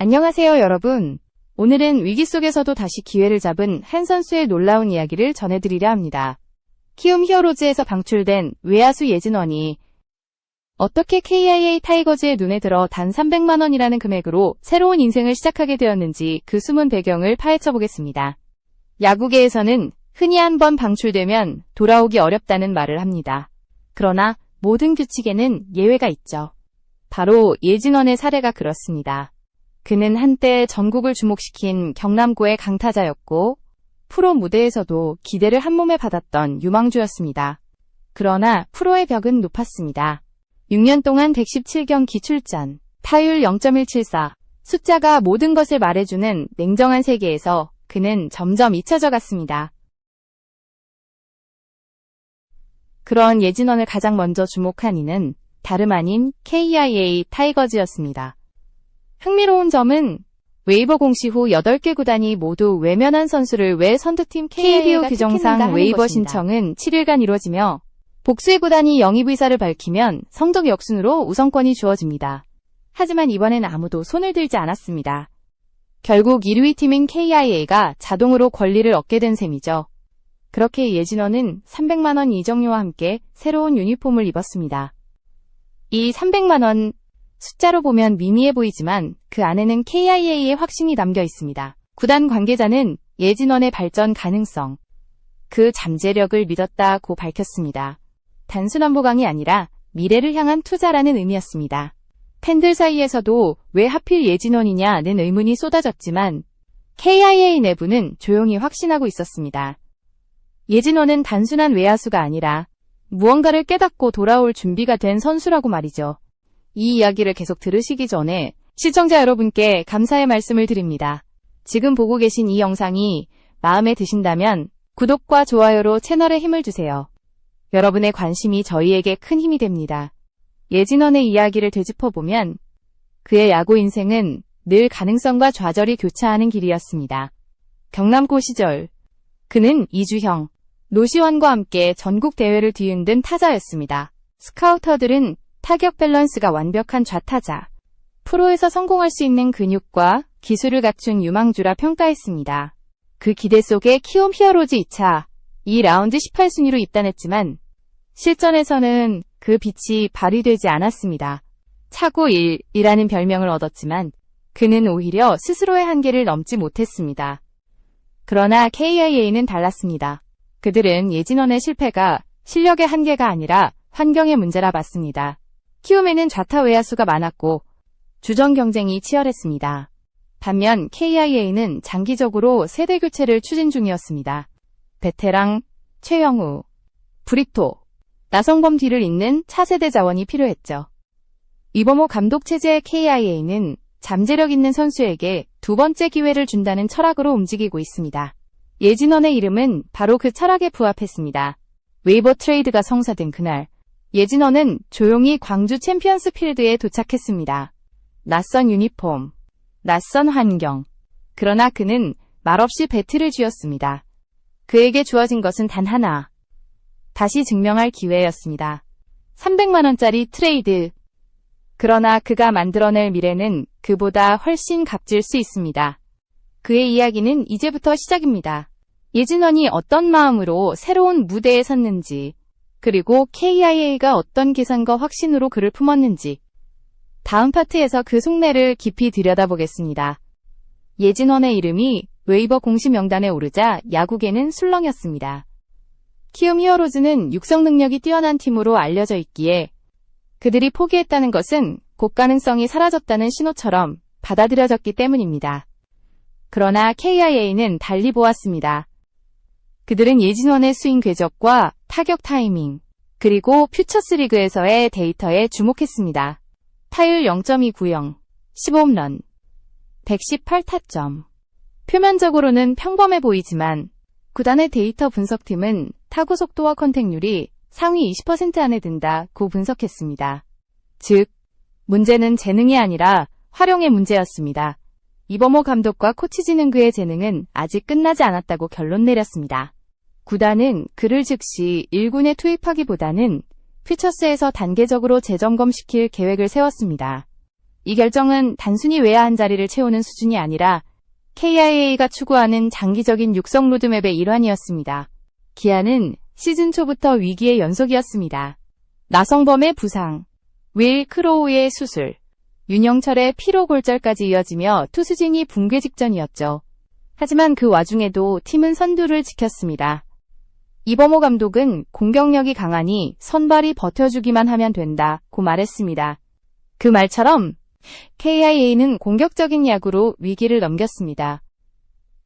안녕하세요, 여러분. 오늘은 위기 속에서도 다시 기회를 잡은 한 선수의 놀라운 이야기를 전해드리려 합니다. 키움 히어로즈에서 방출된 외야수 예진원이 어떻게 KIA 타이거즈의 눈에 들어 단 300만 원이라는 금액으로 새로운 인생을 시작하게 되었는지 그 숨은 배경을 파헤쳐 보겠습니다. 야구계에서는 흔히 한번 방출되면 돌아오기 어렵다는 말을 합니다. 그러나 모든 규칙에는 예외가 있죠. 바로 예진원의 사례가 그렇습니다. 그는 한때 전국을 주목시킨 경남고의 강타자였고 프로 무대에서도 기대를 한몸에 받았던 유망주였습니다. 그러나 프로의 벽은 높았습니다. 6년 동안 117경기 출전, 타율 0.174, 숫자가 모든 것을 말해주는 냉정한 세계에서 그는 점점 잊혀져 갔습니다. 그런 예진원을 가장 먼저 주목한 이는 다름 아닌 KIA 타이거즈였습니다. 흥미로운 점은 웨이버 공시 후 8개 구단이 모두 외면한 선수를 왜 선두팀 KBO 규정상 웨이버 신청은 7일간 이루어지며 복수의 구단이 영입 의사를 밝히면 성적 역순으로 우선권이 주어집니다. 하지만 이번엔 아무도 손을 들지 않았습니다. 결국 1위 팀인 KIA가 자동으로 권리를 얻게 된 셈이죠. 그렇게 예진원은 300만 원 이적료와 함께 새로운 유니폼을 입었습니다. 이 300만 원, 숫자로 보면 미미해 보이지만 그 안에는 KIA의 확신이 담겨 있습니다. 구단 관계자는 예진원의 발전 가능성, 그 잠재력을 믿었다고 밝혔습니다. 단순한 보강이 아니라 미래를 향한 투자라는 의미였습니다. 팬들 사이에서도 왜 하필 예진원이냐는 의문이 쏟아졌지만 KIA 내부는 조용히 확신하고 있었습니다. 예진원은 단순한 외야수가 아니라 무언가를 깨닫고 돌아올 준비가 된 선수라고 말이죠. 이 이야기를 계속 들으시기 전에 시청자 여러분께 감사의 말씀을 드립니다. 지금 보고 계신 이 영상이 마음에 드신다면 구독과 좋아요로 채널에 힘을 주세요. 여러분의 관심이 저희에게 큰 힘이 됩니다. 예진원의 이야기를 되짚어보면 그의 야구 인생은 늘 가능성과 좌절이 교차하는 길이었습니다. 경남고 시절 그는 이주형, 노시환과 함께 전국 대회를 뒤흔든 타자였습니다. 스카우터들은 타격 밸런스가 완벽한 좌타자, 프로에서 성공할 수 있는 근육과 기술을 갖춘 유망주라 평가했습니다. 그 기대 속에 키움 히어로즈 2차 2라운드 18순위로 입단했지만 실전에서는 그 빛이 발휘되지 않았습니다. 차고 1이라는 별명을 얻었지만 그는 오히려 스스로의 한계를 넘지 못했습니다. 그러나 KIA는 달랐습니다. 그들은 예진원의 실패가 실력의 한계가 아니라 환경의 문제라 봤습니다. 키움에는 좌타 외야수가 많았고 주전 경쟁이 치열했습니다. 반면 KIA는 장기적으로 세대 교체를 추진 중이었습니다. 베테랑, 최영우, 브리토, 나성범 뒤를 잇는 차세대 자원이 필요했죠. 이범호 감독 체제의 KIA는 잠재력 있는 선수에게 두 번째 기회를 준다는 철학으로 움직이고 있습니다. 예진원의 이름은 바로 그 철학에 부합했습니다. 웨이버 트레이드가 성사된 그날, 예진원은 조용히 광주 챔피언스 필드에 도착했습니다. 낯선 유니폼, 낯선 환경. 그러나 그는 말없이 배트를 쥐었습니다. 그에게 주어진 것은 단 하나. 다시 증명할 기회였습니다. 300만 원짜리 트레이드. 그러나 그가 만들어낼 미래는 그보다 훨씬 값질 수 있습니다. 그의 이야기는 이제부터 시작입니다. 예진원이 어떤 마음으로 새로운 무대에 섰는지, 그리고 KIA가 어떤 계산과 확신으로 그를 품었는지 다음 파트에서 그 속내를 깊이 들여다보겠습니다. 예진원의 이름이 웨이버 공식 명단에 오르자 야구계는 술렁였습니다. 키움 히어로즈는 육성 능력이 뛰어난 팀으로 알려져 있기에 그들이 포기했다는 것은 곧 가능성이 사라졌다는 신호처럼 받아들여졌기 때문입니다. 그러나 KIA는 달리 보았습니다. 그들은 예진원의 스윙 궤적과 타격 타이밍, 그리고 퓨처스리그에서의 데이터에 주목했습니다. 타율 0.290, 15홈런, 118타점. 표면적으로는 평범해 보이지만 구단의 데이터 분석팀은 타구 속도와 컨택률이 상위 20% 안에 든다고 분석했습니다. 즉, 문제는 재능이 아니라 활용의 문제였습니다. 이범호 감독과 코치진은 그의 재능은 아직 끝나지 않았다고 결론 내렸습니다. 구단은 그를 즉시 1군에 투입하기보다는 퓨처스에서 단계적으로 재점검시킬 계획을 세웠습니다. 이 결정은 단순히 외야 한 자리를 채우는 수준이 아니라 KIA가 추구하는 장기적인 육성 로드맵의 일환이었습니다. 기아는 시즌 초부터 위기의 연속이었습니다. 나성범의 부상, 윌 크로우의 수술, 윤영철의 피로 골절까지 이어지며 투수진이 붕괴 직전이었죠. 하지만 그 와중에도 팀은 선두를 지켰습니다. 이범호 감독은 공격력이 강하니 선발이 버텨주기만 하면 된다고 말했습니다. 그 말처럼 KIA는 공격적인 야구로 위기를 넘겼습니다.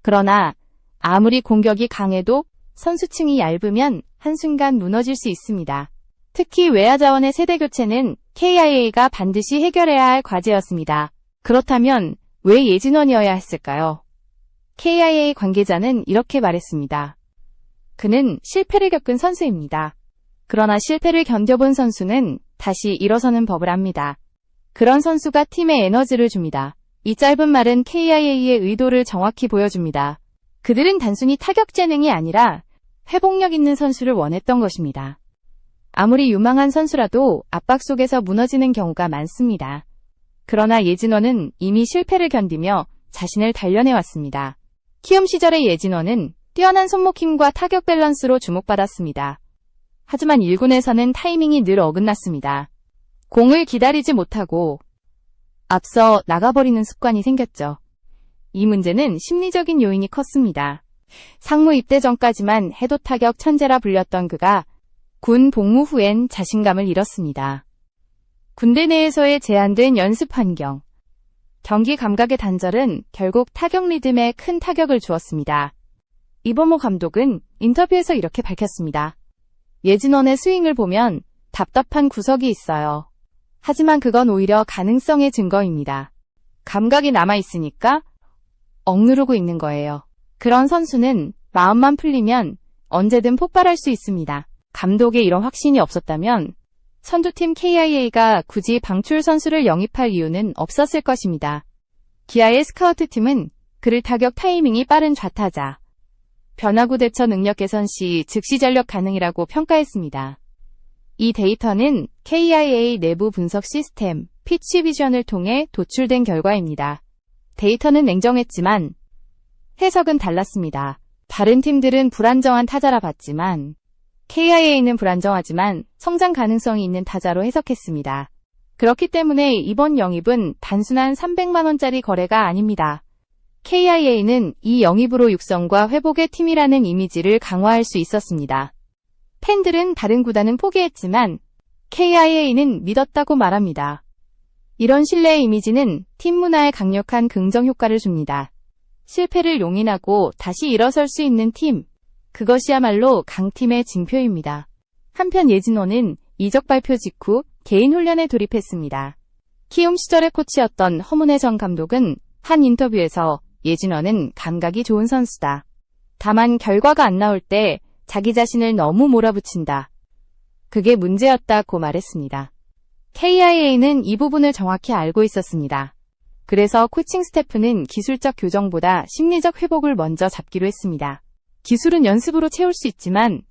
그러나 아무리 공격이 강해도 선수층이 얇으면 한순간 무너질 수 있습니다. 특히 외야 자원의 세대 교체는 KIA가 반드시 해결해야 할 과제였습니다. 그렇다면 왜 예진원이어야 했을까요? KIA 관계자는 이렇게 말했습니다. 그는 실패를 겪은 선수입니다. 그러나 실패를 견뎌본 선수는 다시 일어서는 법을 압니다. 그런 선수가 팀에 에너지를 줍니다. 이 짧은 말은 KIA의 의도를 정확히 보여줍니다. 그들은 단순히 타격 재능이 아니라 회복력 있는 선수를 원했던 것입니다. 아무리 유망한 선수라도 압박 속에서 무너지는 경우가 많습니다. 그러나 예진원은 이미 실패를 견디며 자신을 단련해왔습니다. 키움 시절의 예진원은 뛰어난 손목 힘과 타격 밸런스로 주목받았습니다. 하지만 1군에서는 타이밍이 늘 어긋났습니다. 공을 기다리지 못하고 앞서 나가버리는 습관이 생겼죠. 이 문제는 심리적인 요인이 컸습니다. 상무 입대 전까지만 해도 타격 천재라 불렸던 그가 군 복무 후엔 자신감을 잃었습니다. 군대 내에서의 제한된 연습 환경, 경기 감각의 단절은 결국 타격 리듬에 큰 타격을 주었습니다. 이범호 감독은 인터뷰에서 이렇게 밝혔습니다. 예진원의 스윙을 보면 답답한 구석이 있어요. 하지만 그건 오히려 가능성의 증거입니다. 감각이 남아있으니까 억누르고 있는 거예요. 그런 선수는 마음만 풀리면 언제든 폭발할 수 있습니다. 감독의 이런 확신이 없었다면 선두팀 KIA가 굳이 방출 선수를 영입할 이유는 없었을 것입니다. 기아의 스카우트팀은 그를 타격 타이밍이 빠른 좌타자, 변화구 대처 능력 개선 시 즉시 전력 가능이라고 평가했습니다. 이 데이터는 KIA 내부 분석 시스템 피치 비전을 통해 도출된 결과입니다. 데이터는 냉정했지만 해석은 달랐습니다. 다른 팀들은 불안정한 타자라 봤지만 KIA는 불안정하지만 성장 가능성이 있는 타자로 해석했습니다. 그렇기 때문에 이번 영입은 단순한 300만 원짜리 거래가 아닙니다. KIA는 이 영입으로 육성과 회복의 팀이라는 이미지를 강화할 수 있었습니다. 팬들은 다른 구단은 포기했지만 KIA는 믿었다고 말합니다. 이런 신뢰의 이미지는 팀 문화에 강력한 긍정 효과를 줍니다. 실패를 용인하고 다시 일어설 수 있는 팀, 그것이야말로 강팀의 징표입니다. 한편 예진원은 이적 발표 직후 개인 훈련에 돌입했습니다. 키움 시절의 코치였던 허문회 전 감독은 한 인터뷰에서 예진원은 감각이 좋은 선수다. 다만 결과가 안 나올 때 자기 자신을 너무 몰아붙인다. 그게 문제였다고 말했습니다. KIA는 이 부분을 정확히 알고 있었습니다. 그래서 코칭 스태프는 기술적 교정보다 심리적 회복을 먼저 잡기로 했습니다. 기술은 연습으로 채울 수 있지만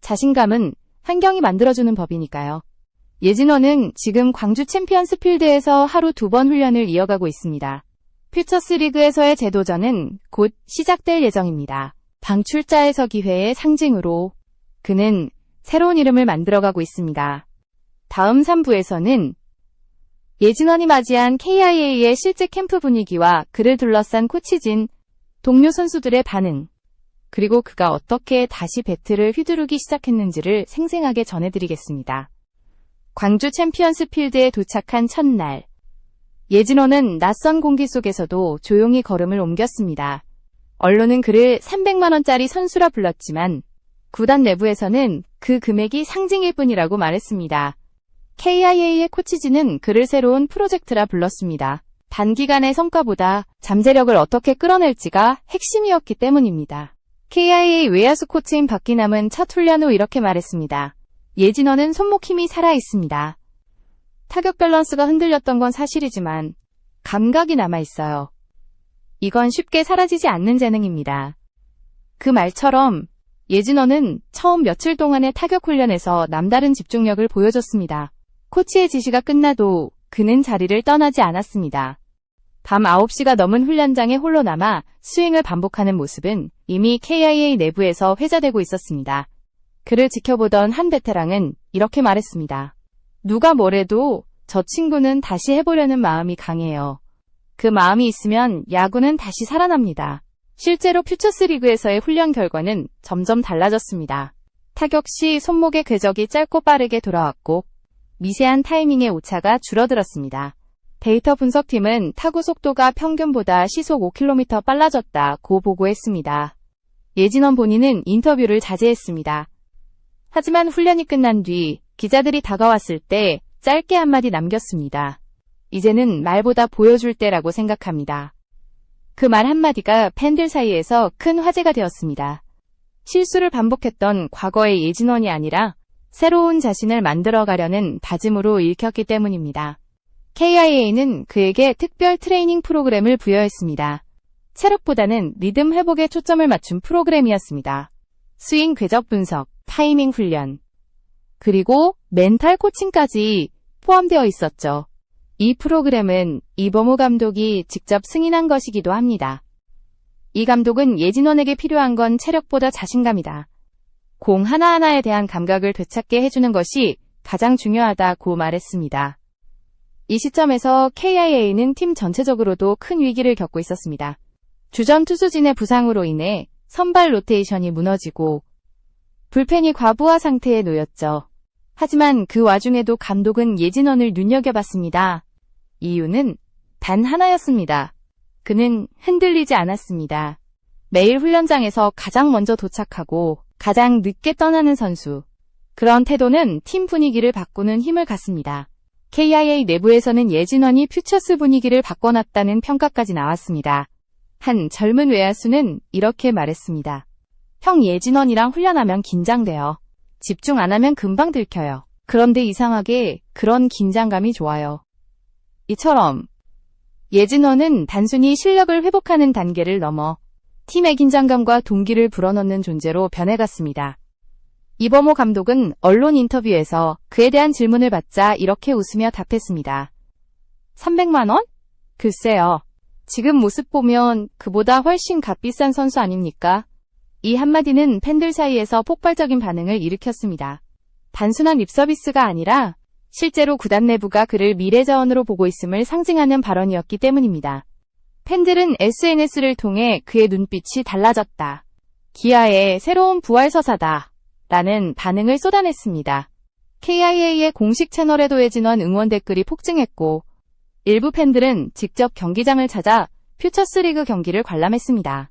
자신감은 환경이 만들어주는 법이니까요. 예진원은 지금 광주 챔피언스 필드에서 하루 2번 훈련을 이어가고 있습니다. 퓨처스 리그에서의 재도전은 곧 시작될 예정입니다. 방출자에서 기회의 상징으로 그는 새로운 이름을 만들어가고 있습니다. 다음 3부에서는 예진원이 맞이한 KIA의 실제 캠프 분위기와 그를 둘러싼 코치진, 동료 선수들의 반응, 그리고 그가 어떻게 다시 배트를 휘두르기 시작했는지를 생생하게 전해드리겠습니다. 광주 챔피언스 필드에 도착한 첫날, 예진원은 낯선 공기 속에서도 조용히 걸음을 옮겼습니다. 언론은 그를 300만 원짜리 선수라 불렀지만 구단 내부에서는 그 금액이 상징일 뿐이라고 말했습니다. KIA의 코치진은 그를 새로운 프로젝트라 불렀습니다. 단기간의 성과보다 잠재력을 어떻게 끌어낼지가 핵심이었기 때문입니다. KIA 외야수 코치인 박기남은 첫 훈련 후 이렇게 말했습니다. 예진원은 손목 힘이 살아있습니다. 타격 밸런스가 흔들렸던 건 사실이지만 감각이 남아있어요. 이건 쉽게 사라지지 않는 재능입니다. 그 말처럼 예진원은 처음 며칠 동안의 타격 훈련에서 남다른 집중력을 보여줬습니다. 코치의 지시가 끝나도 그는 자리를 떠나지 않았습니다. 밤 9시가 넘은 훈련장에 홀로 남아 스윙을 반복하는 모습은 이미 KIA 내부에서 회자되고 있었습니다. 그를 지켜보던 한 베테랑은 이렇게 말했습니다. 누가 뭐래도 저 친구는 다시 해보려는 마음이 강해요. 그 마음이 있으면 야구는 다시 살아납니다. 실제로 퓨처스리그에서의 훈련 결과는 점점 달라졌습니다. 타격 시 손목의 궤적이 짧고 빠르게 돌아왔고 미세한 타이밍의 오차가 줄어들었습니다. 데이터 분석팀은 타구 속도가 평균보다 시속 5km 빨라졌다고 보고했습니다. 예진원 본인은 인터뷰를 자제했습니다. 하지만 훈련이 끝난 뒤 기자들이 다가왔을 때 짧게 한마디 남겼습니다. 이제는 말보다 보여줄 때라고 생각합니다. 그 말 한마디가 팬들 사이에서 큰 화제가 되었습니다. 실수를 반복했던 과거의 예진원이 아니라 새로운 자신을 만들어가려는 다짐으로 읽혔기 때문입니다. KIA는 그에게 특별 트레이닝 프로그램을 부여했습니다. 체력보다는 리듬 회복에 초점을 맞춘 프로그램이었습니다. 스윙 궤적 분석, 타이밍 훈련, 그리고 멘탈 코칭까지 포함되어 있었죠. 이 프로그램은 이범호 감독이 직접 승인한 것이기도 합니다. 이 감독은 예진원에게 필요한 건 체력보다 자신감이다. 공 하나하나에 대한 감각을 되찾게 해주는 것이 가장 중요하다고 말했습니다. 이 시점에서 KIA는 팀 전체적으로도 큰 위기를 겪고 있었습니다. 주전 투수진의 부상으로 인해 선발 로테이션이 무너지고 불펜이 과부하 상태에 놓였죠. 하지만 그 와중에도 감독은 예진원을 눈여겨봤습니다. 이유는 단 하나였습니다. 그는 흔들리지 않았습니다. 매일 훈련장에서 가장 먼저 도착하고 가장 늦게 떠나는 선수. 그런 태도는 팀 분위기를 바꾸는 힘을 갖습니다. KIA 내부에서는 예진원이 퓨처스 분위기를 바꿔놨다는 평가까지 나왔습니다. 한 젊은 외야수는 이렇게 말했습니다. 형 예진원이랑 훈련하면 긴장돼요. 집중 안 하면 금방 들켜요. 그런데 이상하게 그런 긴장감이 좋아요. 이처럼 예진원은 단순히 실력을 회복하는 단계를 넘어 팀의 긴장감과 동기를 불어넣는 존재로 변해갔습니다. 이범호 감독은 언론 인터뷰에서 그에 대한 질문을 받자 이렇게 웃으며 답했습니다. 300만 원? 글쎄요. 지금 모습 보면 그보다 훨씬 값비싼 선수 아닙니까? 이 한마디는 팬들 사이에서 폭발적인 반응을 일으켰습니다. 단순한 립서비스가 아니라 실제로 구단 내부가 그를 미래자원으로 보고 있음을 상징하는 발언이었기 때문입니다. 팬들은 SNS를 통해 그의 눈빛이 달라졌다. 기아의 새로운 부활서사다. 라는 반응을 쏟아냈습니다. KIA의 공식 채널에도 예진원 응원 댓글이 폭증했고 일부 팬들은 직접 경기장을 찾아 퓨처스리그 경기를 관람했습니다.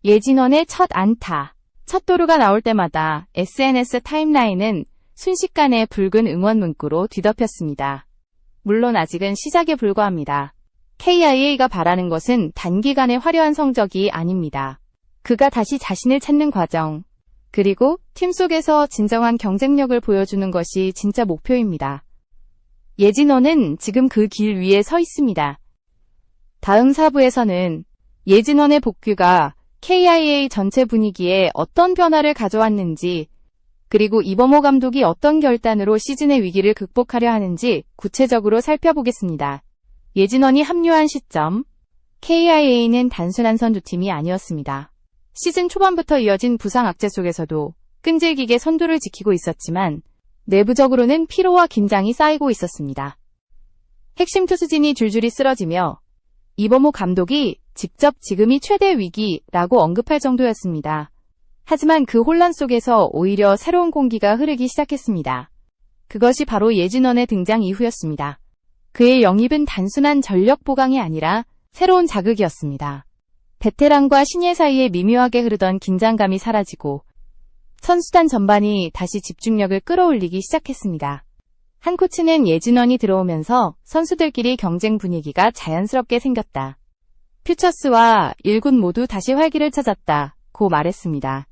예진원의 첫 안타, 첫 도루가 나올 때마다 SNS 타임라인은 순식간에 붉은 응원 문구로 뒤덮였습니다. 물론 아직은 시작에 불과합니다. KIA가 바라는 것은 단기간의 화려한 성적이 아닙니다. 그가 다시 자신을 찾는 과정, 그리고 팀 속에서 진정한 경쟁력을 보여주는 것이 진짜 목표입니다. 예진원은 지금 그 길 위에 서 있습니다. 다음 4부에서는 예진원의 복귀가 KIA 전체 분위기에 어떤 변화를 가져왔는지, 그리고 이범호 감독이 어떤 결단으로 시즌의 위기를 극복하려 하는지 구체적으로 살펴보겠습니다. 예진원이 합류한 시점, KIA는 단순한 선두팀이 아니었습니다. 시즌 초반부터 이어진 부상 악재 속에서도 끈질기게 선두를 지키고 있었지만 내부적으로는 피로와 긴장이 쌓이고 있었습니다. 핵심 투수진이 줄줄이 쓰러지며 이범호 감독이 직접 지금이 최대 위기라고 언급할 정도였습니다. 하지만 그 혼란 속에서 오히려 새로운 공기가 흐르기 시작했습니다. 그것이 바로 예진원의 등장 이후였습니다. 그의 영입은 단순한 전력 보강이 아니라 새로운 자극이었습니다. 베테랑과 신예 사이에 미묘하게 흐르던 긴장감이 사라지고 선수단 전반이 다시 집중력을 끌어올리기 시작했습니다. 한 코치는 예진원이 들어오면서 선수들끼리 경쟁 분위기가 자연스럽게 생겼다. 퓨처스와 1군 모두 다시 활기를 찾았다고 말했습니다.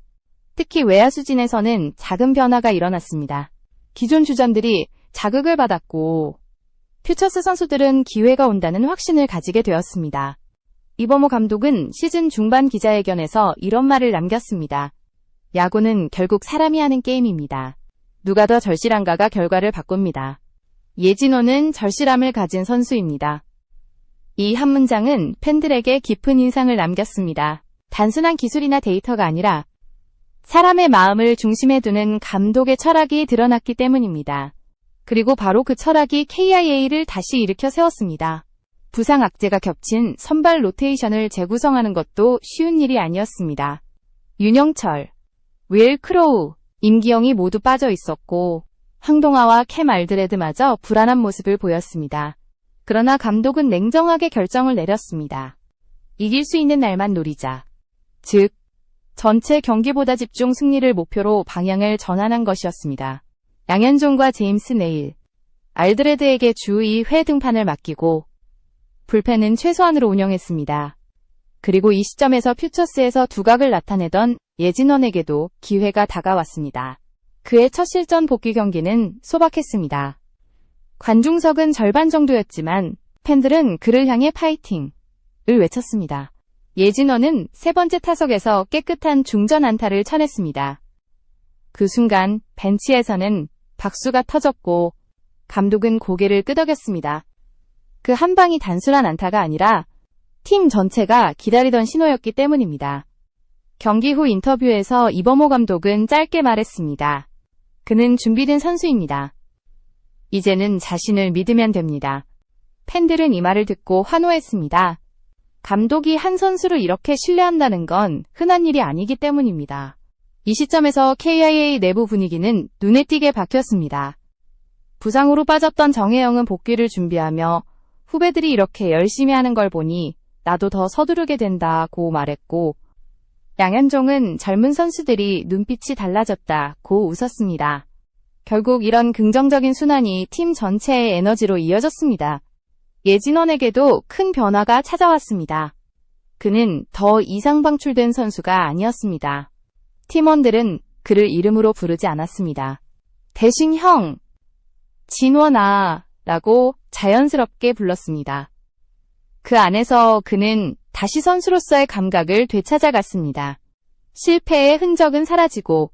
특히 외야수진에서는 작은 변화가 일어났습니다. 기존 주전들이 자극을 받았고 퓨처스 선수들은 기회가 온다는 확신을 가지게 되었습니다. 이범호 감독은 시즌 중반 기자회견에서 이런 말을 남겼습니다. 야구는 결국 사람이 하는 게임입니다. 누가 더 절실한가가 결과를 바꿉니다. 예진호는 절실함을 가진 선수입니다. 이 한 문장은 팬들에게 깊은 인상을 남겼습니다. 단순한 기술이나 데이터가 아니라 사람의 마음을 중심에 두는 감독의 철학이 드러났기 때문입니다. 그리고 바로 그 철학이 KIA를 다시 일으켜 세웠습니다. 부상 악재가 겹친 선발 로테이션을 재구성하는 것도 쉬운 일이 아니었습니다. 윤영철, 윌 크로우, 임기영이 모두 빠져 있었고 황동아와 캠 알드레드마저 불안한 모습을 보였습니다. 그러나 감독은 냉정하게 결정을 내렸습니다. 이길 수 있는 날만 노리자. 즉, 전체 경기보다 집중 승리를 목표로 방향을 전환한 것이었습니다. 양현종과 제임스 네일, 알드레드에게 주 2회 등판을 맡기고 불펜은 최소한으로 운영했습니다. 그리고 이 시점에서 퓨처스에서 두각을 나타내던 예진원에게도 기회가 다가왔습니다. 그의 첫 실전 복귀 경기는 소박했습니다. 관중석은 절반 정도였지만 팬들은 그를 향해 파이팅을 외쳤습니다. 예진원은 세 번째 타석에서 깨끗한 중전 안타를 쳐냈습니다. 그 순간 벤치에서는 박수가 터졌고 감독은 고개를 끄덕였습니다. 그 한 방이 단순한 안타가 아니라 팀 전체가 기다리던 신호였기 때문입니다. 경기 후 인터뷰에서 이범호 감독은 짧게 말했습니다. 그는 준비된 선수입니다. 이제는 자신을 믿으면 됩니다. 팬들은 이 말을 듣고 환호했습니다. 감독이 한 선수를 이렇게 신뢰한다는 건 흔한 일이 아니기 때문입니다. 이 시점에서 KIA 내부 분위기는 눈에 띄게 바뀌었습니다. 부상으로 빠졌던 정혜영은 복귀를 준비하며 후배들이 이렇게 열심히 하는 걸 보니 나도 더 서두르게 된다고 말했고 양현종은 젊은 선수들이 눈빛이 달라졌다고 웃었습니다. 결국 이런 긍정적인 순환이 팀 전체의 에너지로 이어졌습니다. 예진원에게도 큰 변화가 찾아왔습니다. 그는 더 이상 방출된 선수가 아니었습니다. 팀원들은 그를 이름으로 부르지 않았습니다. 대신 형, 진원아 라고 자연스럽게 불렀습니다. 그 안에서 그는 다시 선수로서의 감각을 되찾아갔습니다. 실패의 흔적은 사라지고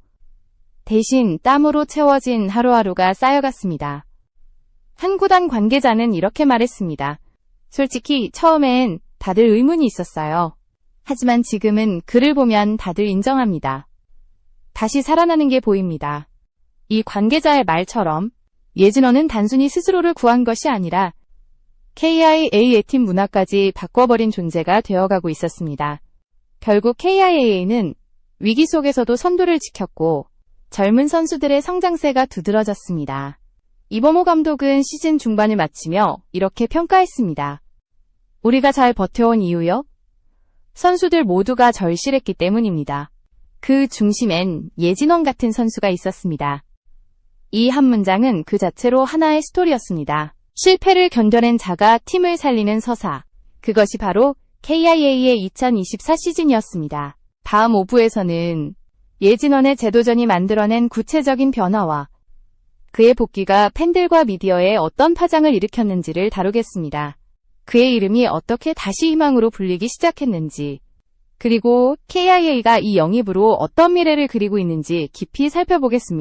대신 땀으로 채워진 하루하루가 쌓여갔습니다. 한 구단 관계자는 이렇게 말했습니다. 솔직히 처음엔 다들 의문이 있었어요. 하지만 지금은 그를 보면 다들 인정합니다. 다시 살아나는 게 보입니다. 이 관계자의 말처럼 예진원은 단순히 스스로를 구한 것이 아니라 KIA의 팀 문화까지 바꿔버린 존재가 되어가고 있었습니다. 결국 KIA는 위기 속에서도 선두를 지켰고 젊은 선수들의 성장세가 두드러졌습니다. 이범호 감독은 시즌 중반을 마치며 이렇게 평가했습니다. 우리가 잘 버텨온 이유요? 선수들 모두가 절실했기 때문입니다. 그 중심엔 예진원 같은 선수가 있었습니다. 이 한 문장은 그 자체로 하나의 스토리였습니다. 실패를 견뎌낸 자가 팀을 살리는 서사. 그것이 바로 KIA의 2024 시즌이었습니다. 다음 5부에서는 예진원의 재도전이 만들어낸 구체적인 변화와 그의 복귀가 팬들과 미디어에 어떤 파장을 일으켰는지를 다루겠습니다. 그의 이름이 어떻게 다시 희망으로 불리기 시작했는지, 그리고 KIA가 이 영입으로 어떤 미래를 그리고 있는지 깊이 살펴보겠습니다.